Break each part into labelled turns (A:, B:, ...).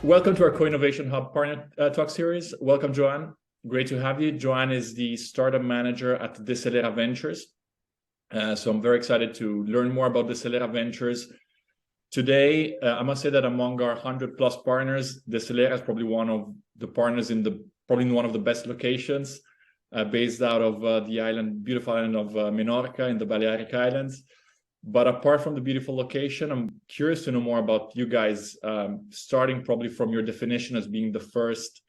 A: Welcome to our Co-Innovation Hub Partner Talk Series. Welcome, Joan. Great to have you. Joan is the Startup Manager at Decelera Ventures. So I'm very excited to learn more about Decelera Ventures. Today, I must say that among our 100 plus partners, Decelera is probably one of the partners in one of the best locations, based out of the beautiful island of Menorca in the Balearic Islands. But apart from the beautiful location, I'm curious to know more about you guys, starting probably from your definition as being the first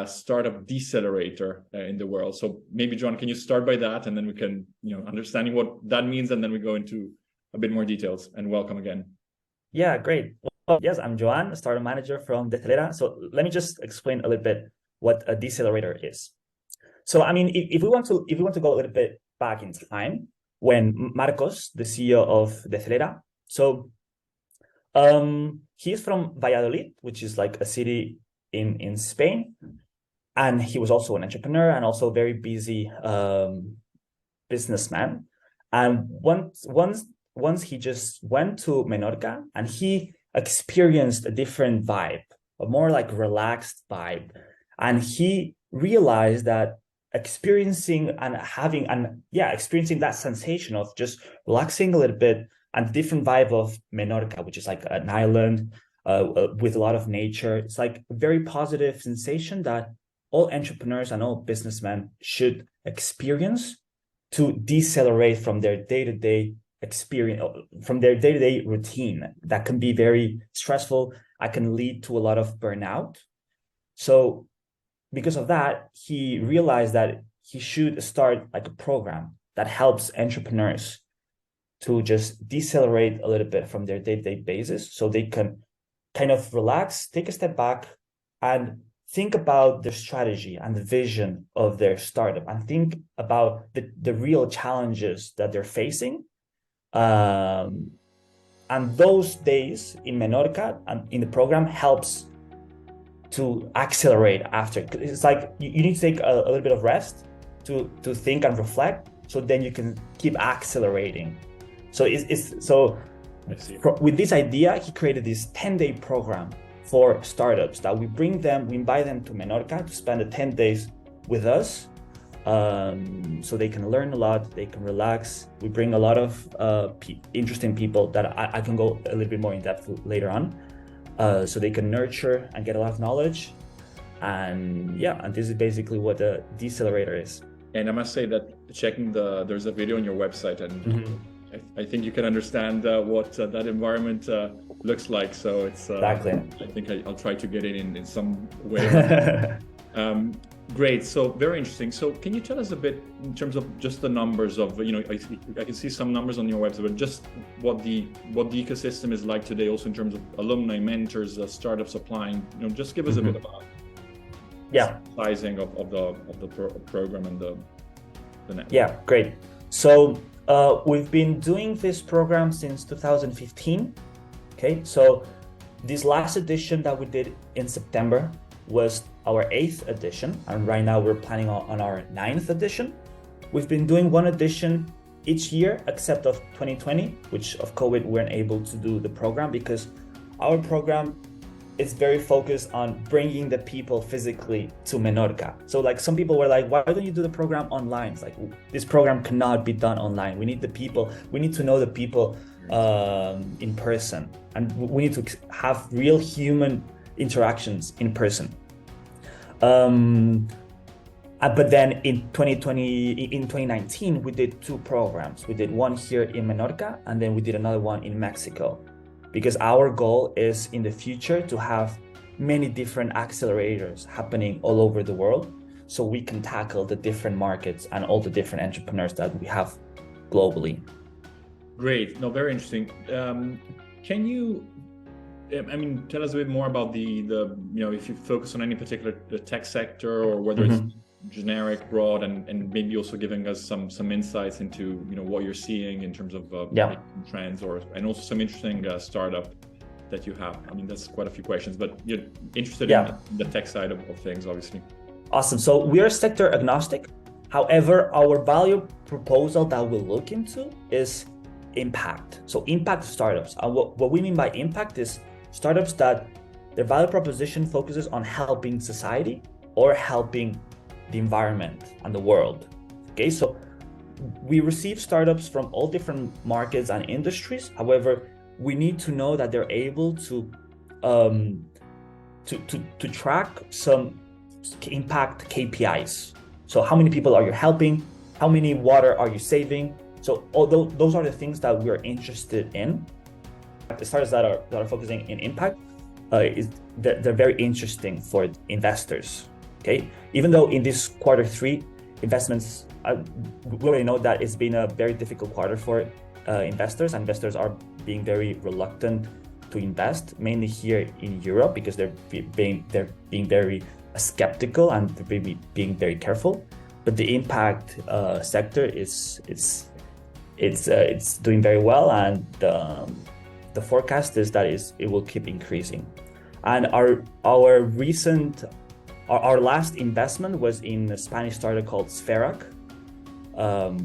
A: startup decelerator in the world. So maybe, John, can you start by that, and then we can, understanding what that means, and then we go into a bit more details. And welcome again.
B: Yeah, great. Well, yes, I'm Joan, startup manager from Decelera. So let me just explain a little bit what a decelerator is. So I mean, if we want to go a little bit back in time, when Marcos, the CEO of Decelera, so he's from Valladolid, which is like a city in Spain, and he was also an entrepreneur and also a very busy businessman. And once he just went to Menorca and he experienced a different vibe, a more like relaxed vibe, and he realized that experiencing that sensation of just relaxing a little bit and the different vibe of Menorca, which is like an island with a lot of nature. It's like a very positive sensation that all entrepreneurs and all businessmen should experience to decelerate from their day-to-day experience, from their day-to-day routine that can be very stressful. That can lead to a lot of burnout. So because of that, he realized that he should start like a program that helps entrepreneurs to just decelerate a little bit from their day-to-day basis, so they can kind of relax, take a step back, and think about their strategy and the vision of their startup, and think about the real challenges that they're facing. And those days in Menorca and in the program helps to accelerate after. It's like you need to take a little bit of rest to think and reflect, so then you can keep accelerating. So with this idea, he created this 10-day program for startups that we invite them to Menorca to spend the 10 days with us, so they can learn a lot, they can relax. We bring a lot of interesting people that I can go a little bit more in depth later on. So they can nurture and get a lot of knowledge. And this is basically what the decelerator is.
A: And I must say that there's a video on your website, and I think you can understand what that environment looks like. So it's
B: exactly.
A: I think I'll try to get in some way. Great. So very interesting. So can you tell us a bit in terms of just the numbers of, I can see some numbers on your website, but just what the ecosystem is like today, also in terms of alumni, mentors, startups applying, just give us a bit about sizing of the program and the network.
B: Yeah, great. So we've been doing this program since 2015. Okay, so this last edition that we did in September was our 8th edition, and right now we're planning on our 9th edition. We've been doing one edition each year except of 2020, which of COVID we weren't able to do the program because our program is very focused on bringing the people physically to Menorca. So like some people were like, why don't you do the program online? It's like, this program cannot be done online. We need the people, we need to know the people in person, and we need to have real human interactions in person. But then in 2019, we did 2 programs. We did one here in Menorca, and then we did another one in Mexico, because our goal is in the future to have many different accelerators happening all over the world, so we can tackle the different markets and all the different entrepreneurs that we have globally.
A: Great. No, very interesting. Can you tell us a bit more about the if you focus on any particular tech sector, or whether it's generic, broad, and maybe also giving us some insights into what you're seeing in terms of trends, and also some interesting startup that you have. That's quite a few questions, but you're interested in the tech side of things, obviously.
B: Awesome. So we are sector agnostic. However, our value proposal that we'll look into is impact. So impact startups. And what we mean by impact is startups that Their value proposition focuses on helping society or helping the environment and the world. Okay, so we receive startups from all different markets and industries. However, we need to know that they're able to track some impact KPIs. So how many people are you helping? How many water are you saving? So although those are the things that we're interested in, the startups that are focusing in impact, they're very interesting for investors. Okay, even though in this Q3 investments, we already know that it's been a very difficult quarter for investors. Investors are being very reluctant to invest, mainly here in Europe, because they're being very skeptical and they're being very careful. But the impact sector is doing very well, and the forecast is that it will keep increasing. And our last investment was in a Spanish startup called Sferac,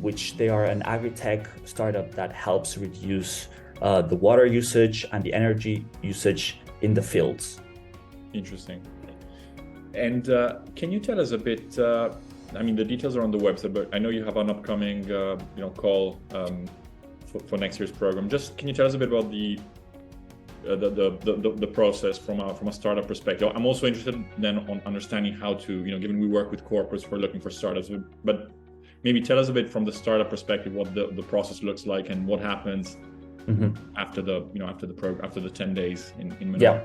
B: which they are an agri-tech startup that helps reduce the water usage and the energy usage in the fields.
A: Interesting. And can you tell us a bit? I mean, the details are on the website, but I know you have an upcoming, call for next year's program. Just can you tell us a bit about the process from a startup perspective? I'm also interested then on understanding how to, given we work with corporates for looking for startups, but maybe tell us a bit from the startup perspective what the process looks like and what happens after the 10 days in Manila.
B: Yeah.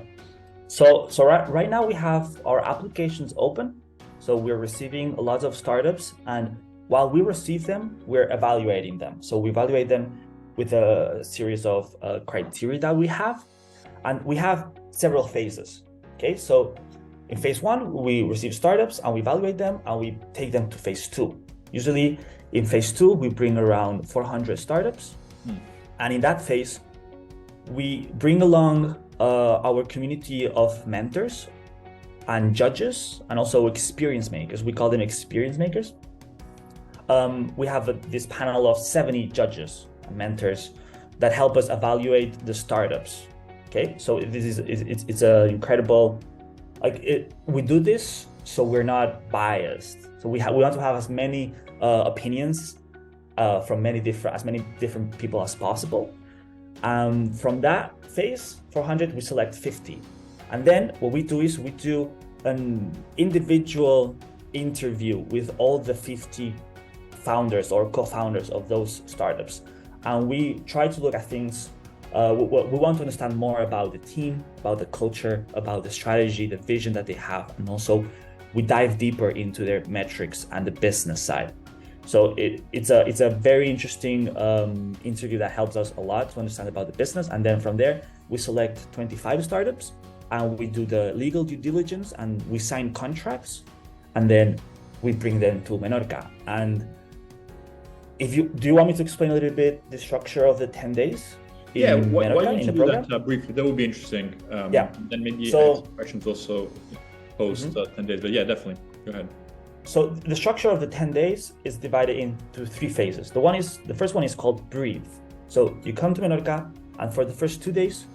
B: So right now we have our applications open. So we're receiving lots of startups, and while we receive them, we're evaluating them. So we evaluate them with a series of criteria that we have, and we have several phases. Okay, so in phase 1, we receive startups and we evaluate them and we take them to phase 2. Usually in phase 2, we bring around 400 startups. And in that phase, we bring along our community of mentors and judges, and also experience makers. We call them experience makers. We have this panel of 70 judges and mentors that help us evaluate the startups. Okay, so it's an incredible, we do this so we're not biased. So we want to have as many opinions from as many different people as possible. From that phase, 400, we select 50. And then what we do is we do an individual interview with all the 50 founders or co-founders of those startups. And we try to look at things, we want to understand more about the team, about the culture, about the strategy, the vision that they have. And also we dive deeper into their metrics and the business side. So it's a very interesting interview that helps us a lot to understand about the business. And then from there, we select 25 startups and we do the legal due diligence and we sign contracts, and then we bring them to Menorca. And do you want me to explain a little bit the structure of the 10 days?
A: Why don't you do that briefly? That would be interesting. Then maybe ask questions also post 10 days. But yeah, definitely. Go ahead.
B: So the structure of the 10 days is divided into 3 phases. The first one is called breathe. So you come to Menorca, and for the first 2 days,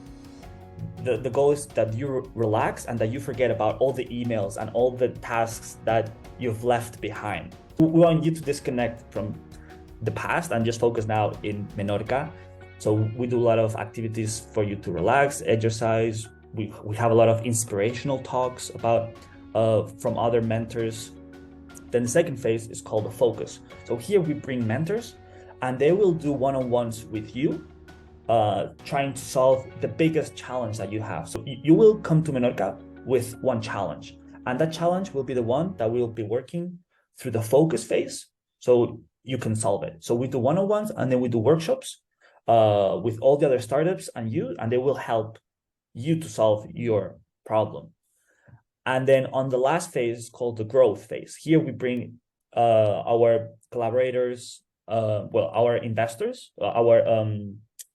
B: the goal is that you relax and that you forget about all the emails and all the tasks that you've left behind. We want you to disconnect from the past and just focus now in Menorca. So we do a lot of activities for you to relax, exercise. We have a lot of inspirational talks about from other mentors. Then the second phase is called the focus. So here we bring mentors and they will do one-on-ones with you, trying to solve the biggest challenge that you have. So you will come to Menorca with one challenge, and that challenge will be the one that we'll be working through the focus phase so you can solve it. So we do one-on-ones and then we do workshops with all the other startups and they will help you to solve your problem. And then on the last phase called the growth phase, here we bring our collaborators, our investors, our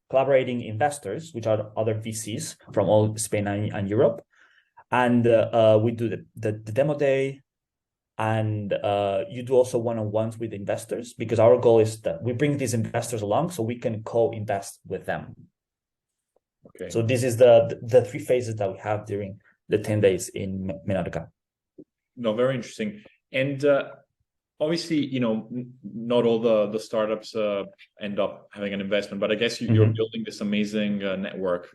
B: collaborating investors, which are other VCs from all Spain and Europe. And we do the demo day, and you do also one-on-ones with investors, because our goal is that we bring these investors along so we can co-invest with them. Okay. So this is the 3 phases that we have during the 10 days in Menorca.
A: No, very interesting. And obviously, you know, not all the startups end up having an investment, but I guess you're building this amazing network.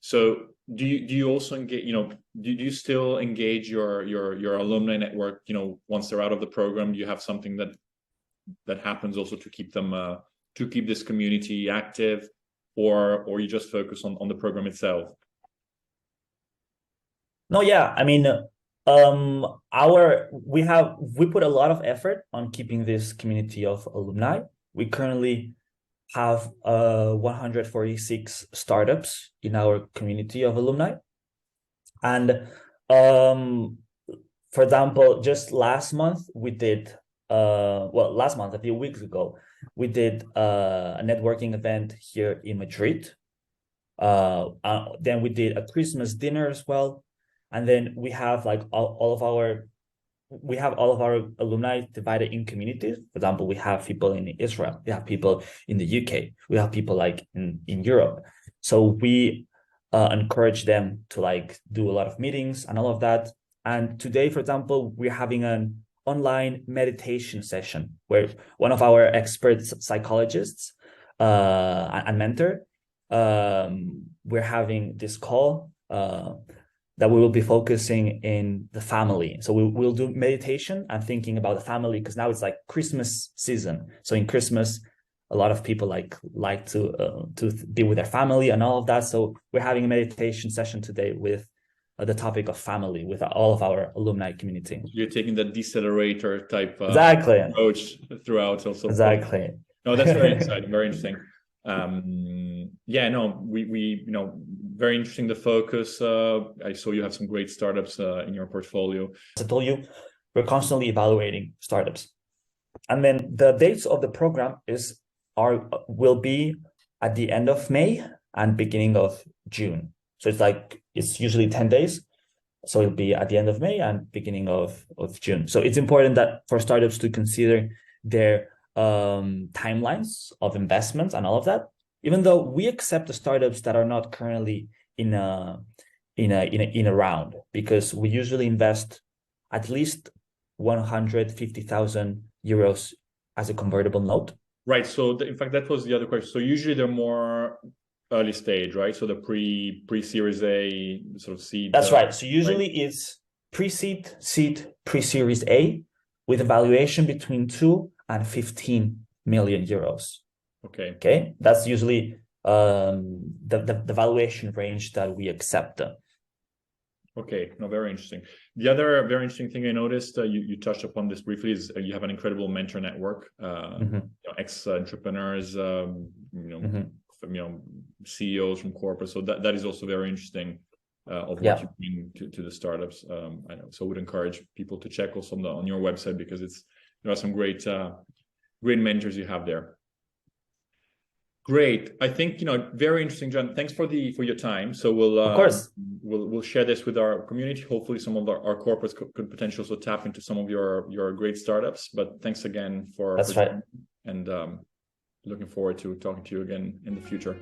A: So do you also engage, you know, do you still engage your alumni network, you know, once they're out of the program? Do you have something that happens also to keep them to keep this community active, or you just focus on the program itself?
B: No, yeah, I mean, we put a lot of effort on keeping this community of alumni. We currently have 146 startups in our community of alumni. And for example, just last month we did last month, a few weeks ago, we did a networking event here in Madrid. Then we did a Christmas dinner as well. And then we have like all of our alumni divided in communities. For example, we have people in Israel, we have people in the UK, we have people like in Europe. So we encourage them to like do a lot of meetings and all of that. And today, for example, we're having an online meditation session where one of our expert psychologists and mentor, we're having this call that we will be focusing in the family. So we'll do meditation and thinking about the family, because now it's like Christmas season. So in Christmas, a lot of people like to be with their family and all of that. So we're having a meditation session today with the topic of family with all of our alumni community.
A: You're taking the Decelerator type
B: exactly
A: approach throughout also.
B: Exactly.
A: No, that's very exciting, very interesting. Yeah, no, we you know, very interesting, the focus. I saw you have some great startups in your portfolio.
B: As I told you, we're constantly evaluating startups. And then the dates of the program will be at the end of May and beginning of June. So it's usually 10 days. So it'll be at the end of May and beginning of June. So it's important that for startups to consider their timelines of investments and all of that, even though we accept the startups that are not currently in a round, because we usually invest at least 150,000 euros as a convertible note.
A: Right. So in fact, that was the other question. So usually they're more early stage, right? So the pre-series A sort of seed.
B: That's right. So usually it's pre-seed, seed, pre-series A with a valuation between 2 and 15 million euros.
A: Okay.
B: Okay. That's usually the valuation range that we accept.
A: Okay, no, very interesting. The other very interesting thing I noticed, you touched upon this briefly, is you have an incredible mentor network, you know, ex-entrepreneurs, you know, CEOs from corporate. So that is also very interesting of what you bring to the startups. I know, so I would encourage people to check also on your website, because there are some great mentors you have there. Great. I think, you know, very interesting, John. Thanks for your time. So
B: of course,
A: we'll share this with our community. Hopefully some of our corporates could potentially also tap into some of your great startups. But thanks again for
B: right.
A: and looking forward to talking to you again in the future.